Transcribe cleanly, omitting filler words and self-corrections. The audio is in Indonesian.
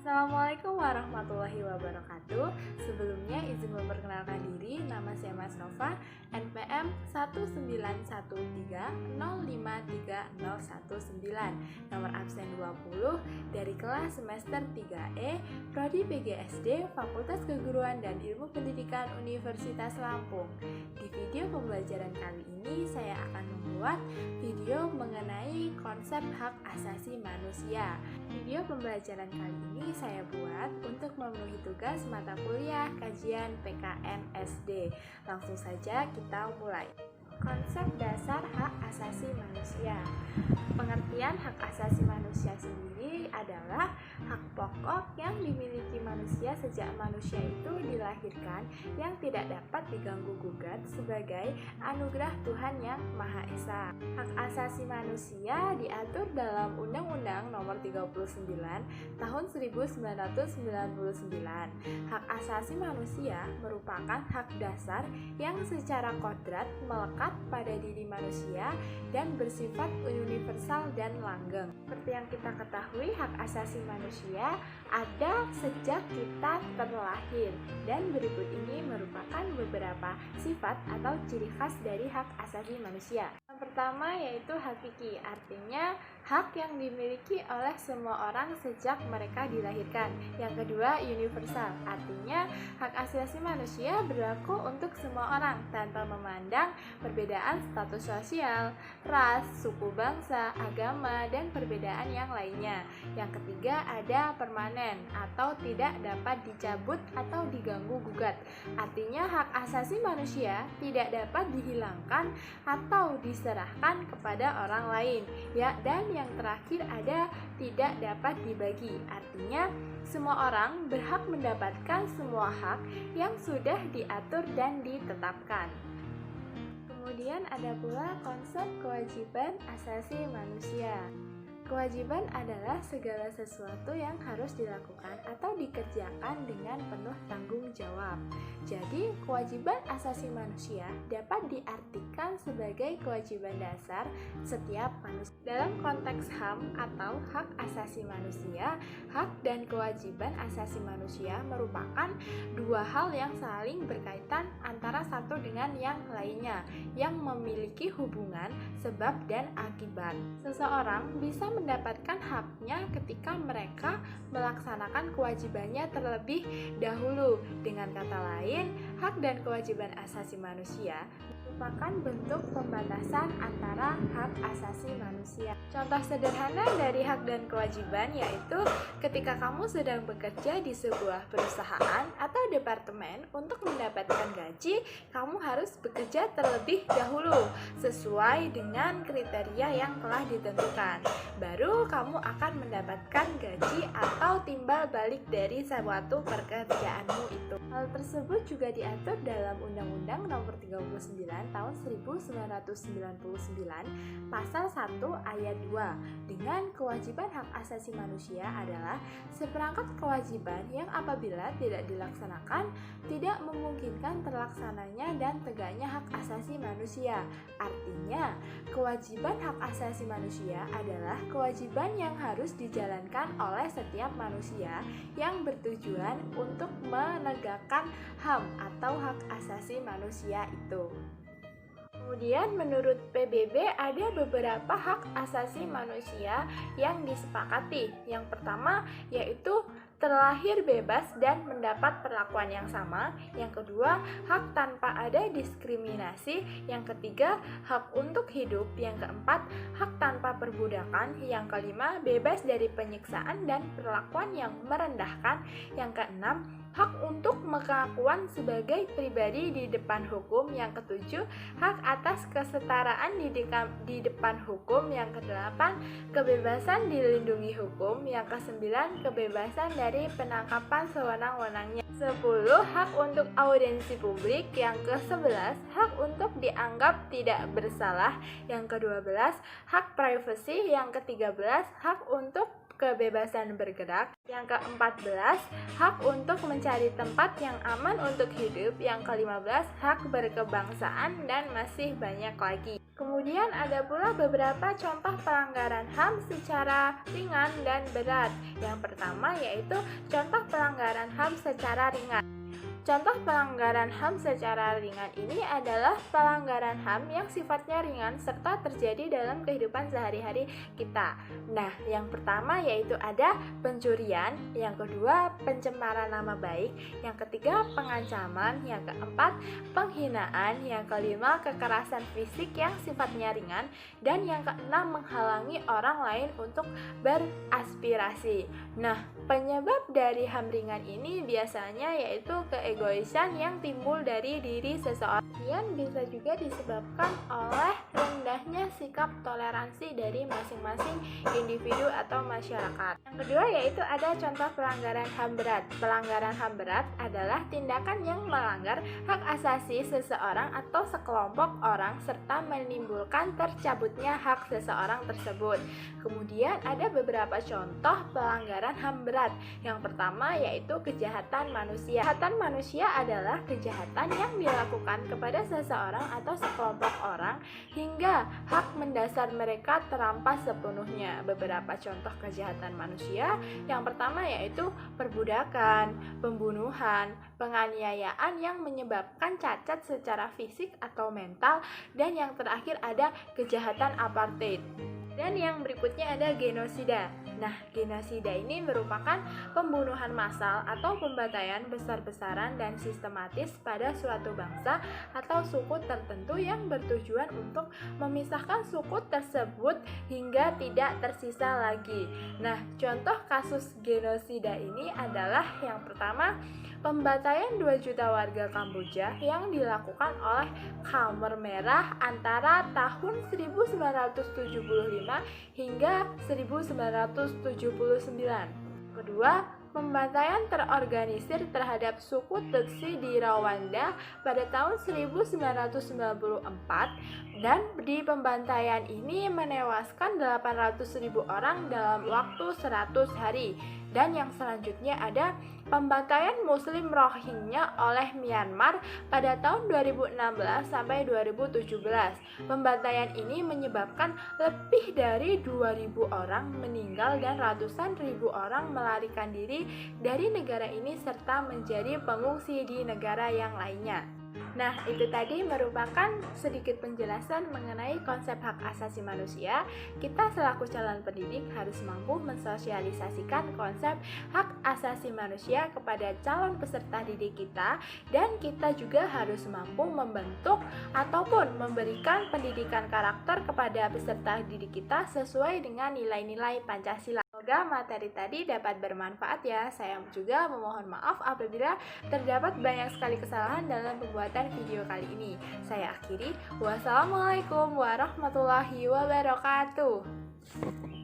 Assalamualaikum warahmatullahi wabarakatuh. Sebelumnya izin memperkenalkan diri, nama saya Mas Nova, NPM 19130530119, nomor absen 20 dari kelas semester 3E, Prodi PGSD, Fakultas Keguruan dan Ilmu Pendidikan Universitas Lampung. Di video pembelajaran kali ini saya akan membuat video mengenai konsep hak asasi manusia. Video pembelajaran kali ini saya buat untuk memenuhi tugas mata kuliah kajian PKN SD. Langsung saja kita mulai. Konsep dasar hak asasi manusia. Pengertian hak asasi manusia sendiri adalah hak pokok yang dimiliki manusia sejak manusia itu dilahirkan yang tidak dapat diganggu-gugat sebagai anugerah Tuhan yang Maha Esa. Hak asasi manusia diatur dalam Undang-Undang Nomor 39 Tahun 1999. Hak asasi manusia merupakan hak dasar yang secara kodrat melekat pada diri manusia dan bersifat universal dan langgeng. Seperti yang kita ketahui, hak asasi manusia ada sejak kita terlahir, dan berikut ini merupakan beberapa sifat atau ciri khas dari hak asasi manusia. Yang pertama yaitu hakiki, artinya hak yang dimiliki oleh semua orang sejak mereka dilahirkan. Yang kedua, universal, artinya hak asasi manusia berlaku untuk semua orang tanpa memandang perbedaan status sosial, ras, suku bangsa, agama, dan perbedaan yang lainnya. Yang ketiga, ada permanen atau tidak dapat dicabut atau diganggu-gugat. Artinya hak asasi manusia tidak dapat dihilangkan atau diserahkan kepada orang lain. Ya, dan yang terakhir ada tidak dapat dibagi. Artinya semua orang berhak mendapatkan semua hak yang sudah diatur dan ditetapkan. Kemudian ada pula konsep kewajiban asasi manusia. Kewajiban adalah segala sesuatu yang harus dilakukan atau dikerjakan dengan penuh tanggung jawab. Jadi, kewajiban asasi manusia dapat diartikan sebagai kewajiban dasar setiap manusia. Dalam konteks HAM atau hak asasi manusia, hak dan kewajiban asasi manusia merupakan dua hal yang saling berkaitan antara satu dengan yang lainnya, yang memiliki hubungan sebab dan akibat. Seseorang bisa mendapatkan haknya ketika mereka melaksanakan kewajibannya terlebih dahulu. Dengan kata lain, hak dan kewajiban asasi manusia merupakan bentuk pembatasan antara hak asasi manusia. Contoh sederhana dari hak dan kewajiban yaitu ketika kamu sedang bekerja di sebuah perusahaan atau departemen, untuk mendapatkan gaji, kamu harus bekerja terlebih dahulu sesuai dengan kriteria yang telah ditentukan. Baru kamu akan mendapatkan gaji atau timbal balik dari suatu pekerjaanmu itu. Hal tersebut juga diatur dalam Undang-Undang Nomor 39 Tahun 1999 Pasal 1 Ayat 2. Dengan kewajiban hak asasi manusia adalah seperangkat kewajiban yang apabila tidak dilaksanakan tidak memungkinkan terlaksananya dan tegaknya hak asasi manusia. Artinya, kewajiban hak asasi manusia adalah kewajiban yang harus dijalankan oleh setiap manusia yang bertujuan untuk menegakkan HAM atau hak asasi manusia itu. Kemudian menurut PBB ada beberapa hak asasi manusia yang disepakati. Yang pertama yaitu terlahir bebas dan mendapat perlakuan yang sama. Yang kedua, hak tanpa ada diskriminasi. Yang ketiga, hak untuk hidup. Yang keempat, hak tanpa perbudakan. Yang kelima, bebas dari penyiksaan dan perlakuan yang merendahkan. Yang keenam, hak untuk pengakuan sebagai pribadi di depan hukum. Yang ketujuh, hak atas kesetaraan di depan hukum. Yang kedelapan, kebebasan dilindungi hukum. Yang kesembilan, kebebasan dari penangkapan sewenang-wenangnya. 10. Hak untuk audiensi publik. Yang ke-11, hak untuk dianggap tidak bersalah. Yang ke-12, hak privasi. Yang ke-13, hak untuk kebebasan bergerak. Yang ke-14, hak untuk mencari tempat yang aman untuk hidup. Yang ke-15, hak berkebangsaan, dan masih banyak lagi. Kemudian ada pula beberapa contoh pelanggaran HAM secara ringan dan berat. Yang pertama yaitu contoh pelanggaran HAM secara ringan. Contoh pelanggaran HAM secara ringan ini adalah pelanggaran HAM yang sifatnya ringan serta terjadi dalam kehidupan sehari-hari kita. Nah, yang pertama yaitu ada pencurian, yang kedua pencemaran nama baik, yang ketiga pengancaman, yang keempat penghinaan, yang kelima kekerasan fisik yang sifatnya ringan, dan yang keenam menghalangi orang lain untuk beraspirasi. Nah, penyebab dari HAM ringan ini biasanya yaitu keegoisan yang timbul dari diri seseorang. Kemudian bisa juga disebabkan oleh rendahnya sikap toleransi dari masing-masing individu atau masyarakat. Yang kedua yaitu ada contoh pelanggaran HAM berat. Pelanggaran HAM berat adalah tindakan yang melanggar hak asasi seseorang atau sekelompok orang serta menimbulkan tercabutnya hak seseorang tersebut. Kemudian ada beberapa contoh pelanggaran HAM berat. Yang pertama yaitu kejahatan manusia. Kejahatan manusia adalah kejahatan yang dilakukan kepada seseorang atau sekelompok orang hingga hak mendasar mereka terampas sepenuhnya. Beberapa contoh kejahatan manusia, yang pertama yaitu perbudakan, pembunuhan, penganiayaan yang menyebabkan cacat secara fisik atau mental, dan yang terakhir ada kejahatan apartheid. Dan yang berikutnya ada genosida. Nah, genosida ini merupakan pembunuhan massal atau pembantaian besar-besaran dan sistematis pada suatu bangsa atau suku tertentu yang bertujuan untuk memisahkan suku tersebut hingga tidak tersisa lagi. Nah, contoh kasus genosida ini adalah yang pertama, pembantaian 2 juta warga Kamboja yang dilakukan oleh Khmer Merah antara tahun 1975 hingga 1979. Kedua, pembantaian terorganisir terhadap suku Tutsi di Rwanda pada tahun 1994, dan di pembantaian ini menewaskan 800.000 orang dalam waktu 100 hari. Dan yang selanjutnya ada pembantaian Muslim Rohingya oleh Myanmar pada tahun 2016 sampai 2017. Pembantaian ini menyebabkan lebih dari 2.000 orang meninggal dan ratusan ribu orang melarikan diri dari negara ini serta menjadi pengungsi di negara yang lainnya. Nah, itu tadi merupakan sedikit penjelasan mengenai konsep hak asasi manusia. Kita selaku calon pendidik harus mampu mensosialisasikan konsep hak asasi manusia kepada calon peserta didik kita, dan kita juga harus mampu membentuk ataupun memberikan pendidikan karakter kepada peserta didik kita sesuai dengan nilai-nilai Pancasila. Semoga materi tadi dapat bermanfaat ya. Saya juga memohon maaf apabila terdapat banyak sekali kesalahan dalam pembuatan video kali ini. Saya akhiri. Wassalamualaikum warahmatullahi wabarakatuh.